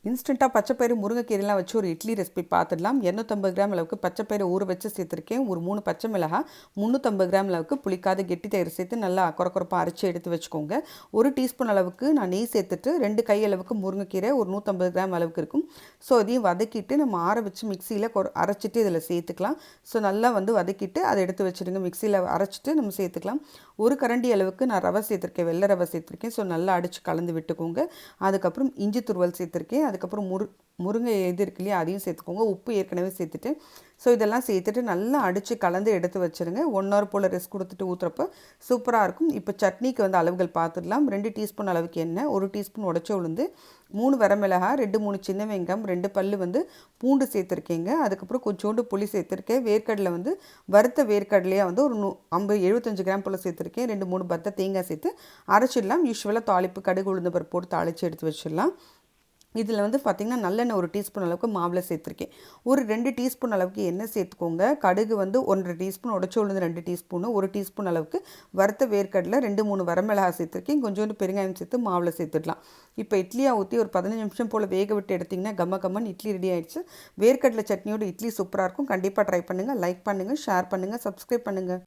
இன்ஸ்டண்ட்டாக பச்சைப்பயிறு முருங்கைக்கீரைலாம் வச்சு ஒரு இட்லி ரெசிபி பார்த்துடலாம். 250 கிராம் அளவுக்கு பச்சைப்பயிறு ஊற வச்சு சேர்த்துருக்கேன். ஒரு 3 பச்சை மிளகாய், 350 கிராம் அளவுக்கு புளிக்காத கெட்டி தயிர் சேர்த்து நல்லா கொரக்கொரப்பாக அரைச்சி எடுத்து வச்சுக்கோங்க. 1 டீஸ்பூன் அளவுக்கு நான் நெய் சேர்த்துட்டு 2 கை அளவுக்கு முருங்கைக்கீரை ஒரு 150 கிராம் அளவுக்கு இருக்கும். ஸோ இதையும் வதக்கிட்டு நம்ம ஆற வச்சு மிக்சியில் அரைச்சிட்டு இதில் சேர்த்துக்கலாம். ஸோ நல்லா வதக்கிட்டு அதை எடுத்து வச்சுடுங்க. மிக்சியில் அரைச்சிட்டு நம்ம சேர்த்துக்கலாம். 1 கரண்டி அளவுக்கு நான் ரவை சேர்த்துருக்கேன், வெள்ளை ரவை சேர்த்துருக்கேன். ஸோ நல்லா அடித்து கலந்து விட்டுக்கோங்க. அதுக்கப்புறம் இஞ்சி துருவல் சேர்த்துருக்கேன். அதுக்கப்புறம் முருங்கை இருக்கு இல்லையா, அதையும் சேர்த்துக்கோங்க. உப்பு ஏற்கனவே சேர்த்துட்டு ஸோ இதெல்லாம் சேர்த்துட்டு நல்லா அடித்து கலந்து எடுத்து வச்சுருங்க. 1 ஹவர் போல் ரெஸ்ட் கொடுத்துட்டு ஊற்றுறப்ப சூப்பராக இருக்கும். இப்போ சட்னிக்கு அளவுகள் பார்த்துடலாம். 2 டீஸ்பூன் அளவுக்கு எண்ணெய், 1 டீஸ்பூன் உடச்ச உளுந்து, 3 வரமிளகாய், 2-3 சின்ன வெங்காயம், 2 பல்லு பூண்டு சேர்த்துருக்கேங்க. அதுக்கப்புறம் கொஞ்சோண்டு புளி சேர்த்துருக்கேன். வேர்க்கடலை வறுத்த வேர்க்கடலையாக ஒரு 75 கிராம் போல் சேர்த்துருக்கேன். 2-3 பத்தை தேங்காய் சேர்த்து அரைச்சிடலாம். யூஸ்வலாக தாளிப்பு கடுகு உளுந்து பருப்பு போட்டு தாளித்து எடுத்து வச்சிடலாம். இதில் பார்த்திங்கன்னா நல்லெண்ணெய் 1 டீஸ்பூன் அளவுக்கு மாவில் சேர்த்துருக்கேன். ஒரு 2 டீஸ்பூன் அளவுக்கு எண்ணெய் சேர்த்துக்கோங்க. கடுகு 1.5 டீஸ்பூன், உடச்ச உளுந்து 2 டீஸ்பூனு, 1 டீஸ்பூன் அளவுக்கு வறுத்த வேர்க்கடலை, 2-3 வரமிளகாய் சேர்த்துருக்கேன். கொஞ்சோண்டு பெருங்காயம் சேர்த்து மாவில் சேர்த்துடலாம். இப்போ இட்லியாக ஊற்றி ஒரு 15 நிமிஷம் போல் வேக விட்டு எடுத்திங்கன்னா கம்மன் இட்லி ரெடி ஆகிடுச்சு. வேர்க்கடலை சட்னியோட இட்லி சூப்பராக இருக்கும். கண்டிப்பாக ட்ரை பண்ணுங்கள். லைக் பண்ணுங்கள், ஷேர் பண்ணுங்கள், சப்ஸ்கிரைப் பண்ணுங்கள்.